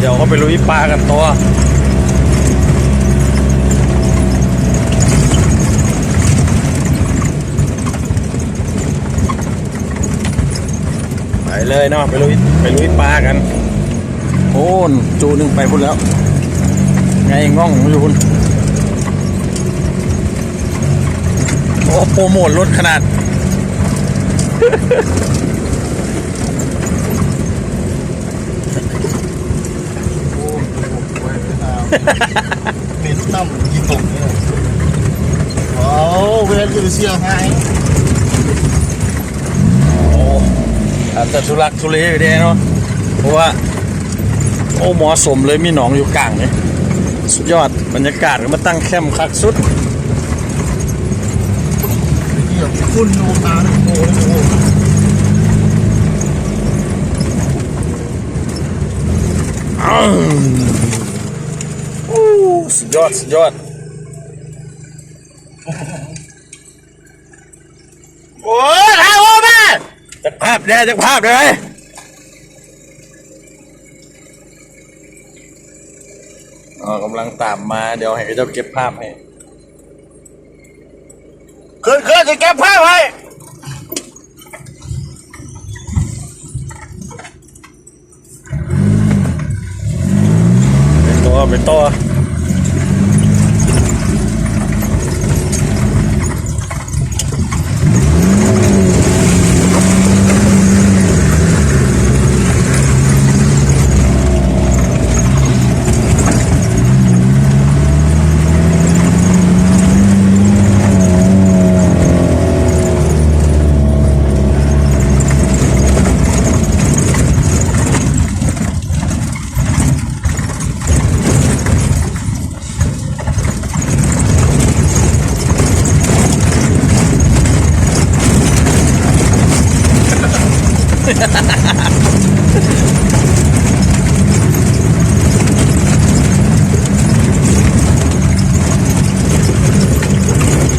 เดี๋ยวเขาไปลุยปลากันต่อไปเลยเนาะไปลุยปลากันโอ้นจูนึงไปพุ่นแล้วไงง่องอยู่พุ่นโอ้โปรโมทรถขนาดเมนูน้ำกี่ตกเนี่ยโอ้เวลาจะเสียหายโอ้แต่ทุลักทุเลไปได้เนาะเพราะว่าโอ้เหมาะสมเลยมีหนองอยู่กลางเนี่ยสุดยอดบรรยากาศก็มาตั้งแคมป์คักสุดเกี่ยวกับคุณโนตาโอ้โอ้สุดยอดโอ้ยถ่ายโอ้แม่จากภาพเลยกำลังตามมาเดี๋ยวให้เจ้าเก็บภาพให้ขึ้นจะเก็บผ้าไว้เป็นตัว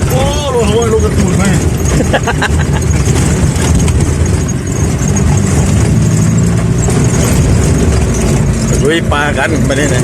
โอ้โหลูกกระตุ้นไหมลุยปลากันมาเนี่ยนะ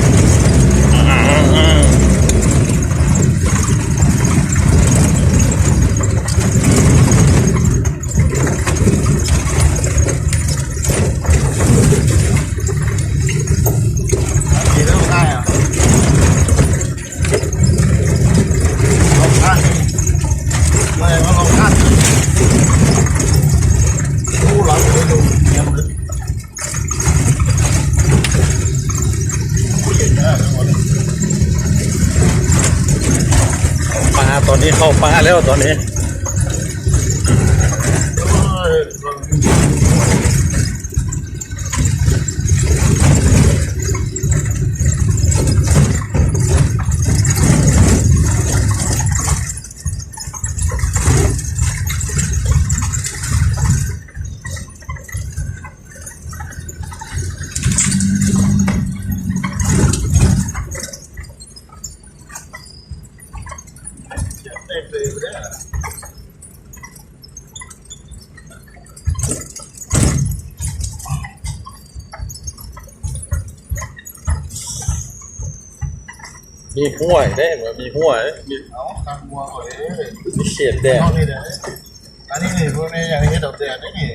ตอนนี้เข้าปลาแล้วตอนนี้มีห้วยได้เหมือนมีห้วยมีทางบัวเขาเลยมีเขียดแดงอันนี้นี่พวกนี้อย่างนี้ดอกแดงนี่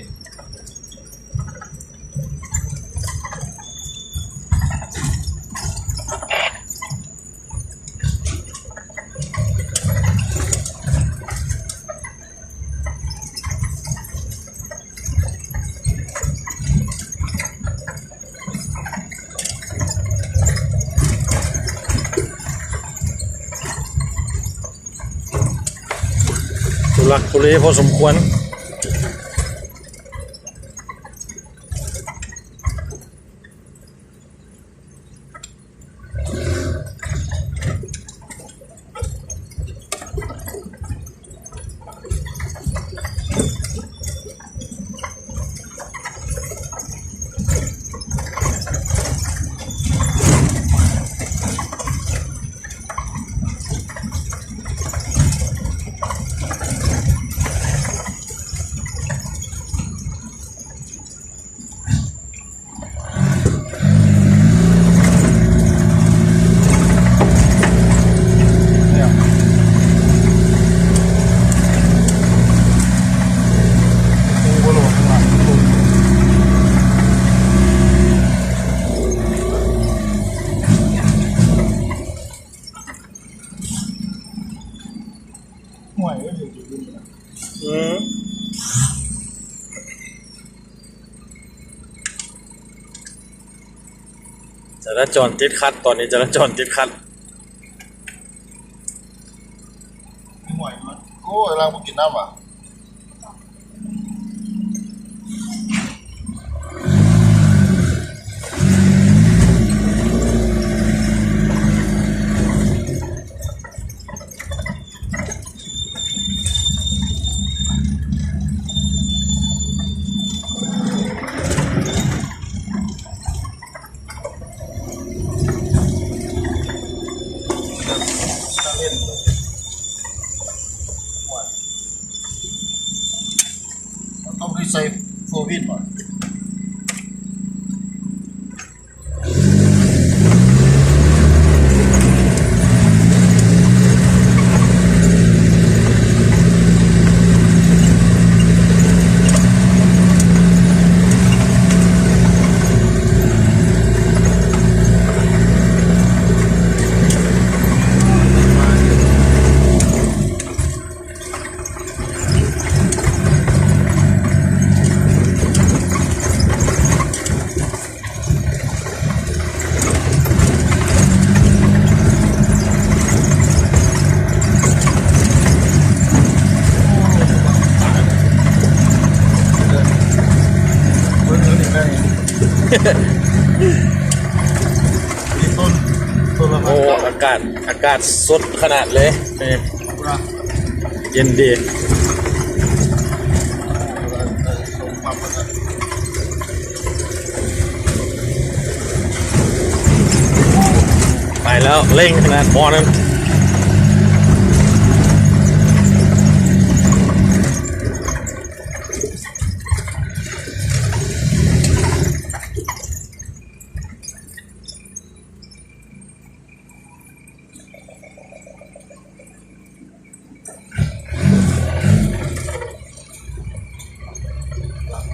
ทุลักทุเลพอสมควร จราจรติดขัดตอนนี้จราจรติดขัด ไม่ไหวมันโอ้ยเรามากินน้ำอ่ะต้องรีไซโฟวินป่ะต้นละ โอ้อากาศสดขนาดเลยนี่ นะ เย็นดี ไปแล้วเร่งขนาดพอนั้น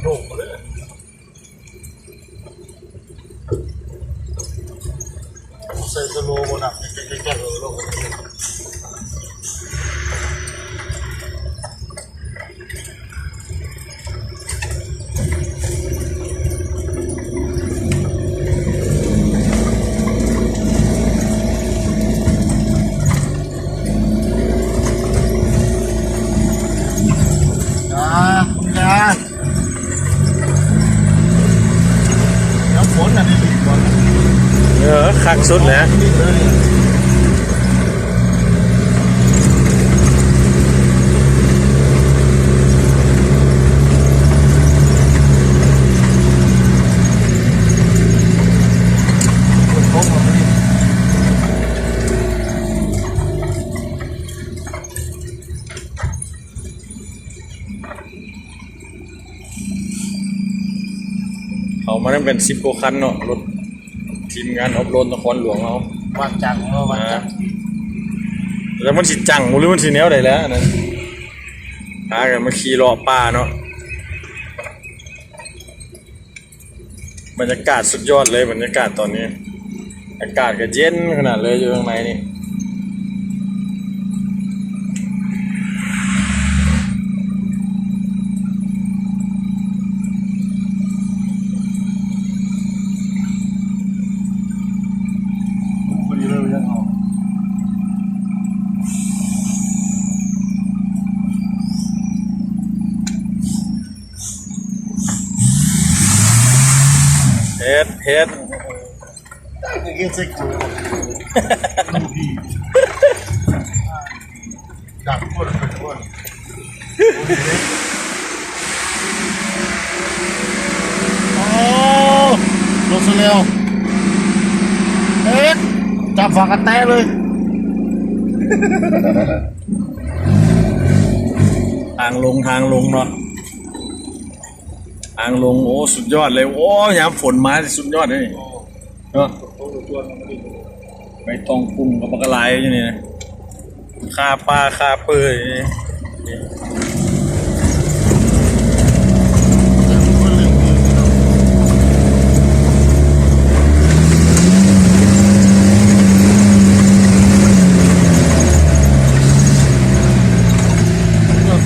โด่งเลยใส่สโลว์บนอ่ะแก่ๆเลยโลกคุณยาน้ำฝนอันนี้ดีกว่า คักสุดนะเขามาได้เป็น10 กว่าคันเนาะรถทีมงานอบรมนครหลวงเขา วางจังเนาะวางจัง แล้วมันสิจังหรือมันสิแนวใดแล้วนั่นหากันมาขี่รอบป่าเนาะบรรยากาศสุดยอดเลยบรรยากาศตอนนี้อากาศก็เย็นขนาดเลยอยู่ข้างในนี่พอดีเลยยังเอา เฮ็ด เกสกูดูดีดักคนเป็นคนโอ้รถเร็วเอ๊ะจับฝากกันแต้เลย ทางลงเนาะทางลงโอ้สุดยอดเลยโอ้ยามฝนมาสุดยอดเลยนี่เนาะไม่ต้องปรุงกับปลากระไรอย่างนี้นะค่าปลาค่าเปื่อยนี่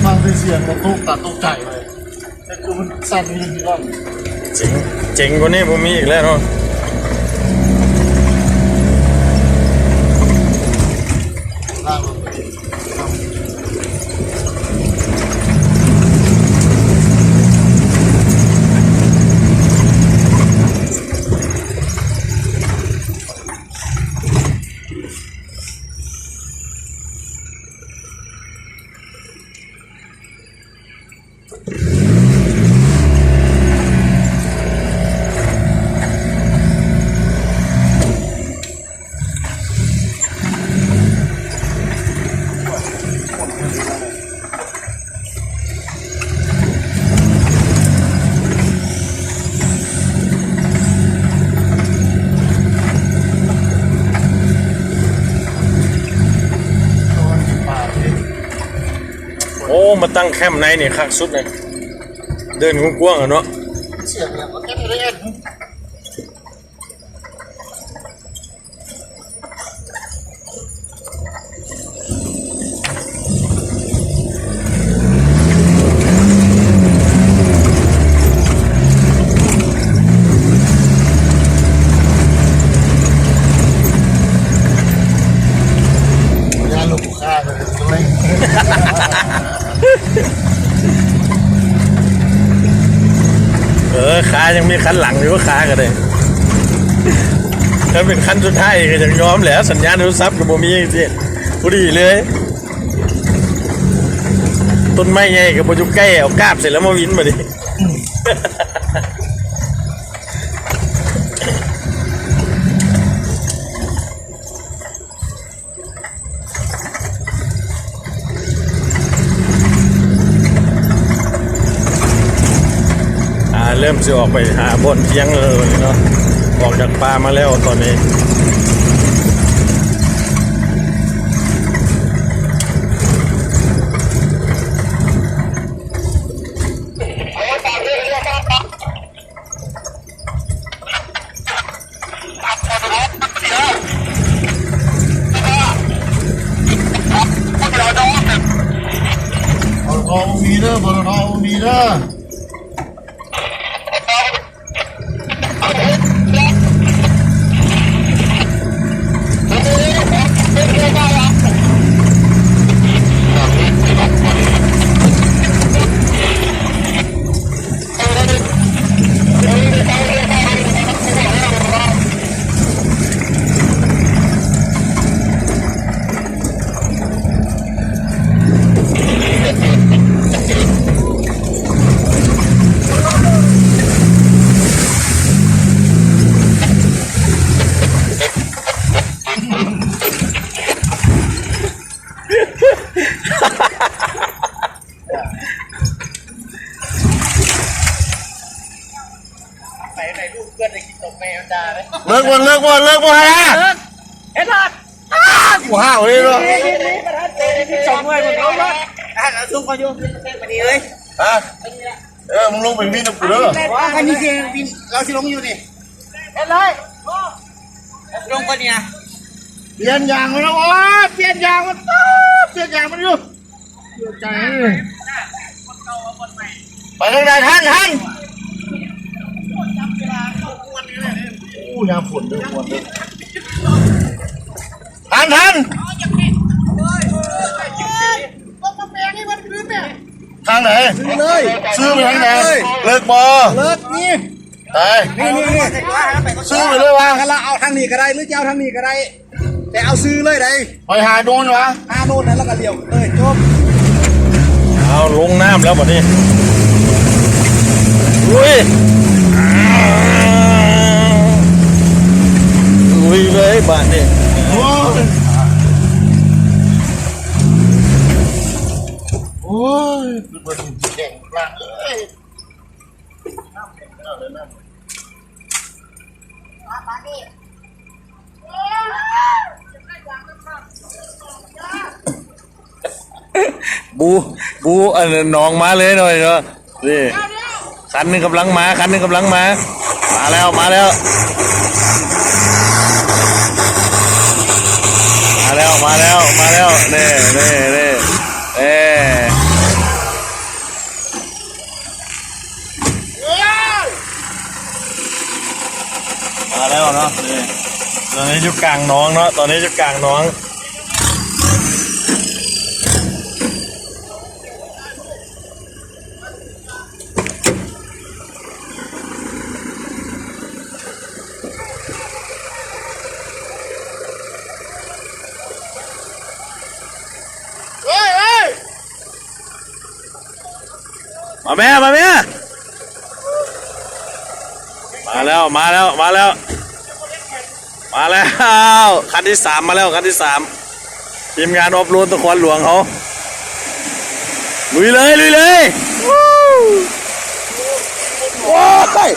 ฟังเสียงเราตกตัดตกใจเลยแต่คือมันสั่นจริงๆว่า เจ๋งกว่านี้ผมมีอีกแล้วเนาะ มาตั้งแคมป์ในนี่คักสุดเลยเดินกว้างๆอ่ะเนาะ เสียงเนี่ยมันแค่ไม่ได้เอ็น ยาลูกค้าเลยเลย ขายังมีคันหลังอยู่ว่าขากันเลยถ้าเป็นคันสุดท้ายก็จะยอมแหล้วสัญญาณโทรศัพท์ก็บ่มีจริงๆพอดีเลยต้นไม้ไงกับบ่อยู่ใกล้เอากาบเสร็จแล้วมาวินมาดิ เริ่มจะออกไปหาบนเทียงเลยเนาะออกจากป่ามาแล้วตอนนี้บอลมีเด้อบอลมีเด้อเลิกวันฮะเอ็ดลัด กูห้าวเลยเนาะ สองเลยผมลงรถซุ่มกันอยู่พอดีเลย ฮะมึงลงไปวิ่งกับกูเด้อ ว่าคันนี้คือบินเราจะลงอยู่นี่เอ็ดเลยลงกันเนี่ย เปลี่ยนยางแล้ววะเปลี่ยนยางมันอยู่ใจไปทางใดท่านอู้ยาฝนด้วยฝนด้วยท่านทางไหนซื้อไปทางไหนเลิกบอ เลิกนี่ ไป นี่ซื้อไปเลยวะ เราเอาทางนี้ก็ได้หรือจะเอาทางนี้ก็ได้แต่เอาซื้อเลยได้ ไปหาโดนวะ โน่นนั้นแล้วก็เลี้ยวเลยจบ เอาลงน้ำแล้วบัดนี้ลุยเลยบ้านนี่ โอ้ยโอ้ยเป็นแข่งกลางเลยบูอันน้องมาเลยหน่อยเนาะนี่คันหนึ่งกำลังมามาแล้วมาแล้วนี่มาแล้วเนาะนี่ตอนนี้อยู่กลางน้องเนาะมาแม่มาแล้วคันที่สามมาแล้วทีมงานอบรมตะควันหลวงเขาลุยเลยว้าย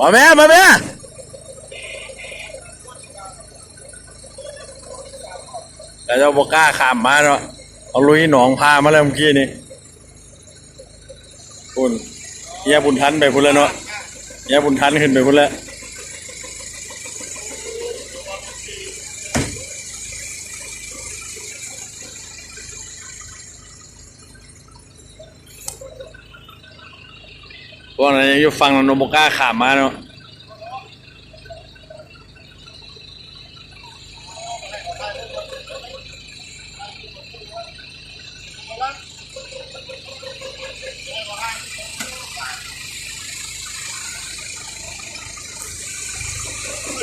มาแม่มาแม่แต่เจ้าบอกล้าข้ามมาเนาะเอาลุยหนองพามาแล้วเมื่อกี้นี่คุณเฮียบุญทันไปพุ่นแล้วเนาะเฮียบุญทันขึ้นไปพุ่นแล้วพวกนั้นยังอยู่ฟังโนบุก้าข้ามมาเนาะ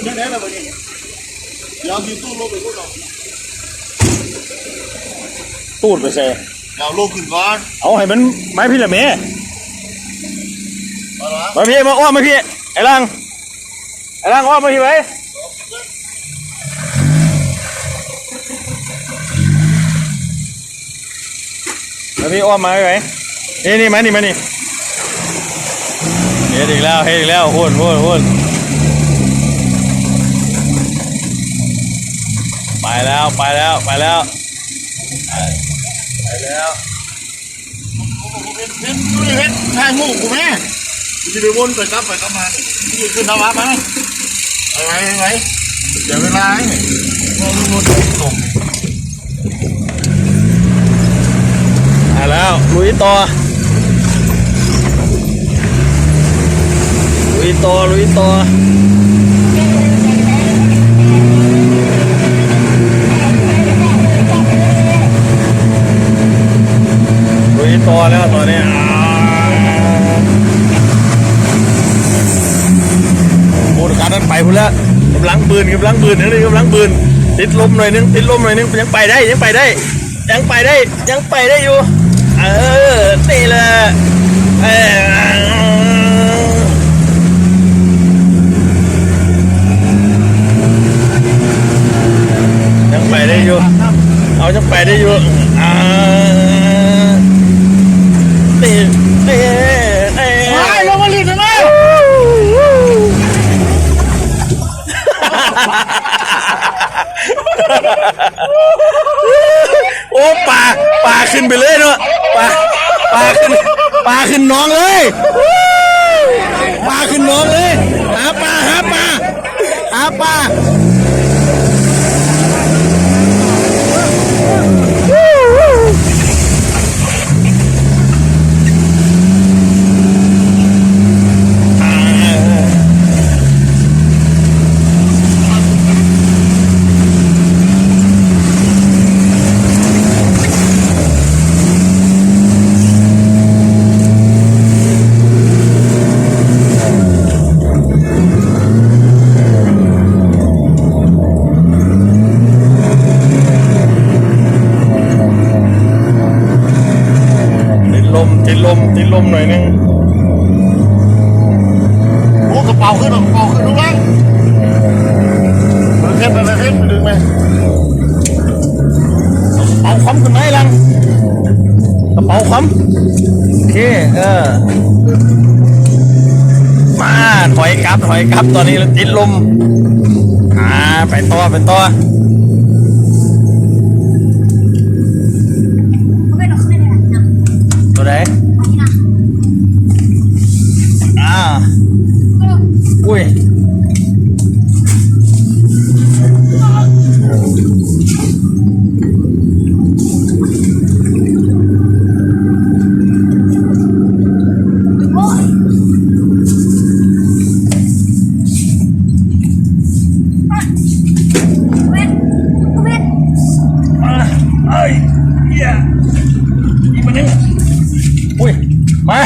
ยังไงล่ะวันนี้ยาวที่ตู้ลงไปกูต่อ ตูดไปเซ่ ยาวลงขึ้นก่อน เอาให้มันไม้พี่ละเม มาละ มาพี่มาอ้อมมาพี่ไอ้ลังอ้อมมาพี่ไว้มาพี่อ้อมมาไว้นี่มานี่เฮ็ดอีกแล้วโหนไปแล้วไปแล้วเห็นทางงูกูแม่จะไปวนไปกลับมานี่ขึ้นนวัดมาไปเดี๋ยวเวลาเนี่ยรถส่ง มาแล้วลุยต่อแล้วตอนนี้โบนการนั้นไปพุ่นแล้วกำลังปืนติดลมหน่อยนึงยังไปได้อยู่นี่แหละยังไปได้อยู่ไปลงมาลินนะ โอ้ปลาขึ้นไปเลยเนาะปลาขึ้นน้องเลยหาปลาติดลมหน่อยนึง โอ้กระเป๋าขึ้นลูกแม่เพิ่มดึงไหม เอาคอมขึ้นไหมลังกระเป๋าคอมโอเคมาถอยกลับตอนนี้ติดลมไปต่อตัวไหนอุ้ยอีกคนนึงอุ้ยมา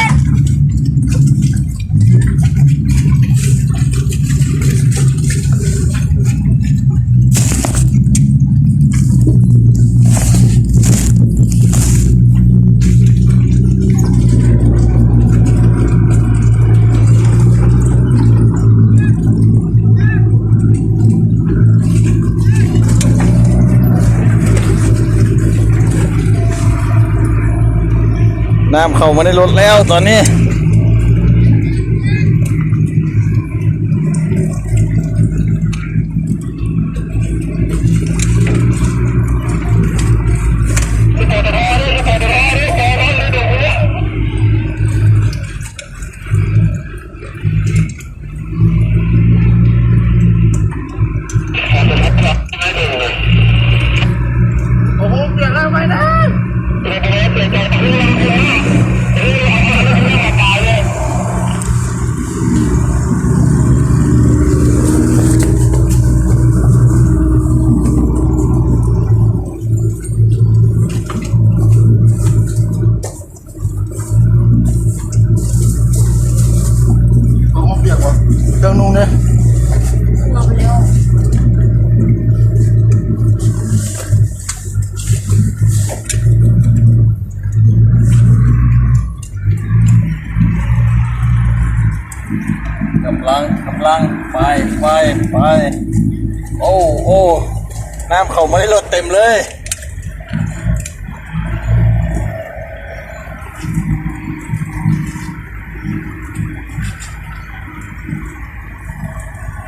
น้ำเข้ามาในรถแล้วตอนนี้ งเนี่ย เราไปเร็ว กำลังไปโอ้น้ำเขาไม่ได้ลดเต็มเลย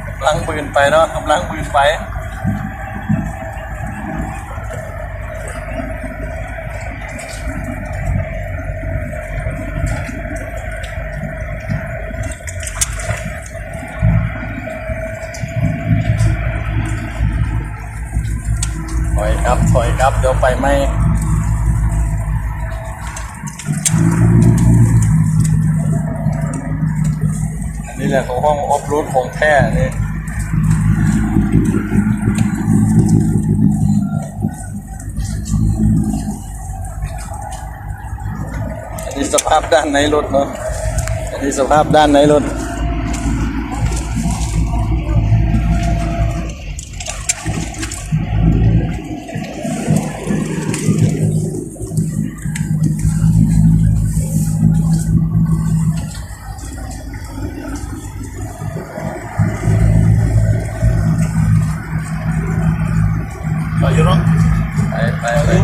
กำลังบืนไปเนาะกำลังบืนไปถอยครับเดี๋ยวไปไหมอันนี้แหละของห้องออฟโรดของแท้นี่อันนี้สภาพด้านในรถเนาะอันนี้สภาพด้านในรถไปอยู่เนาะ ไปเลย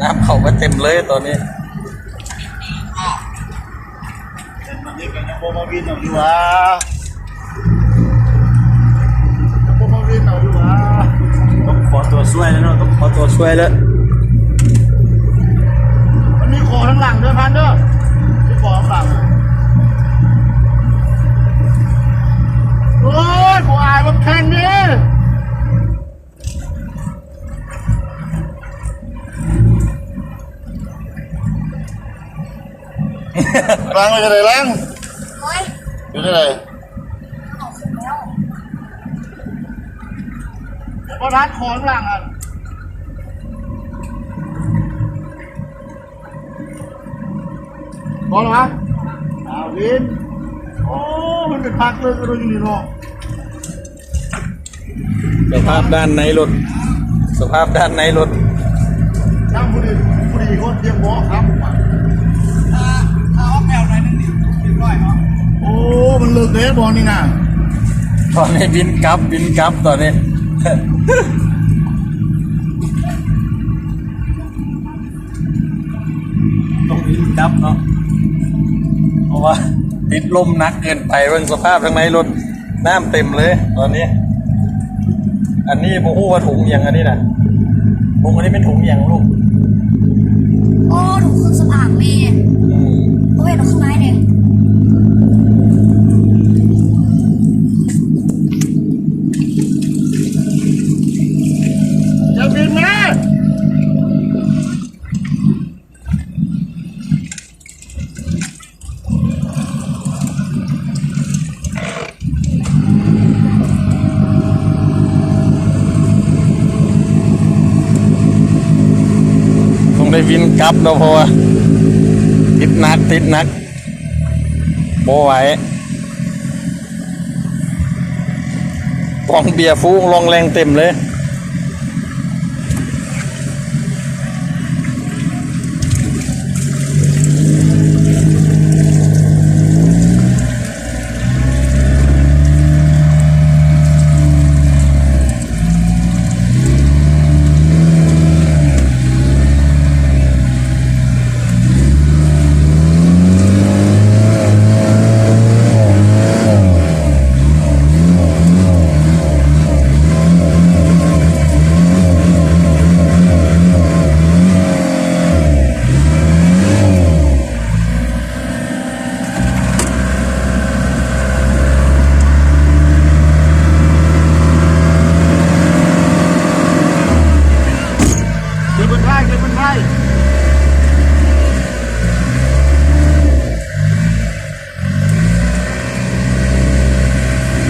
น้ำเขาก็เต็มเลยตอนนี้ มันนี่กันนะโบมาวินเอาอยู่วะโบมาวินเอาอยู่วะ ต้องขอตัวช่วยแล้วเนาะต้องขอตัวช่วยแล้ว มันมีคอทั้งหลังด้วยพันเด้อที่คอทั้งหลังโอ้ยกูอายมันแข่งนี่ล้างไปกันเลยล้าง เฮ้ย อยู่ที่ไหน ออกเสร็จแล้ว ก็ร้านคอข้างหลังอ่ะพอหรอวะวินโอ้มันเป็นพักเลยก็โดนอยู่นี่เนาะ สภาพด้านในรถช่างผู้ดีคนเตรียมหมอครับ เอาแมวหน่อยนึงดิเรียบร้อยเนาะ โอ้ มันเลิกเดทบอลนี่นะ ตอนนี้บินกลับตอนนี้ ต้องบินกลับเนาะเพราะว่าติดลมหนักเกินไปเรื่องสภาพข้างในรถน้ำเต็มเลยตอนนี้ อันนี้โมโหว่าถุงอย่างอันนี้นะถุงอันนี้เป็นถุงอย่างลูก โอ้ถูกขึ้นสะพานแม่ อืม โอ้ยเราข้างในเนี่ย จะบินไหม ต้องได้บินกลับเนาะเพราะว่าติดหนักโบไหวกองเบียร์ฟูงลงแรงเต็มเลย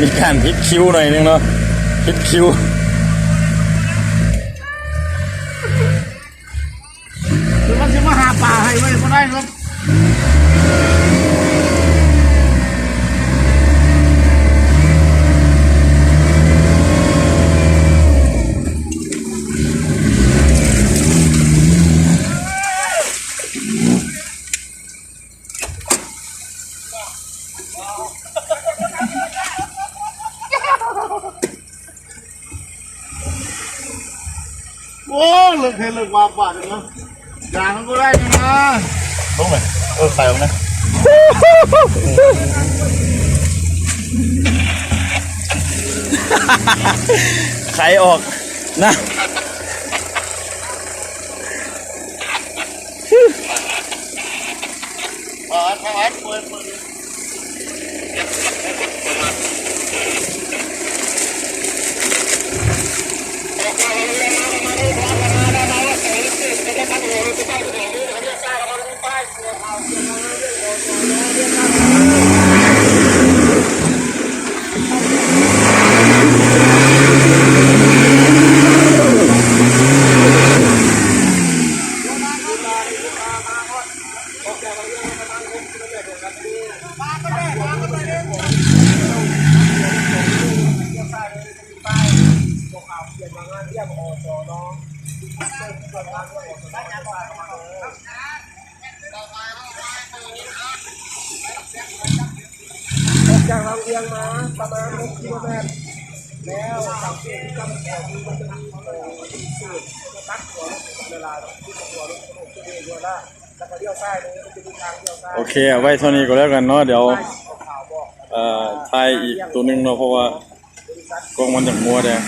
มีการพลิกคิ้วหน่อยนึงเนาะ คิดคิวคือมันจะมาหาป่าให้ไว้ก็ได้ครับโอ้เลิกเห็นเลิกว่าป่าจังเนาะอย่างมันก็ได้นะลงไหมใส่ลงนะ ใครออกนะ เปิดเปิดเปิดจากเราเรียงมาประมาณ6 กิโลเมตรแล้วสังเกตที่กำแพงมันจะมีสูตรตัดหัวเวลาที่หัวรถจะเดินเยอะละแล้วก็เลี้ยวซ้ายมันจะมีทางเลี้ยวซ้าย โอเคเอาไว้เท่านี้ก็แล้วกันเนาะเดี๋ยวถ่ายอีกตัวหนึงเนาะเพราะว่ากล้องมันอย่างมัวแดง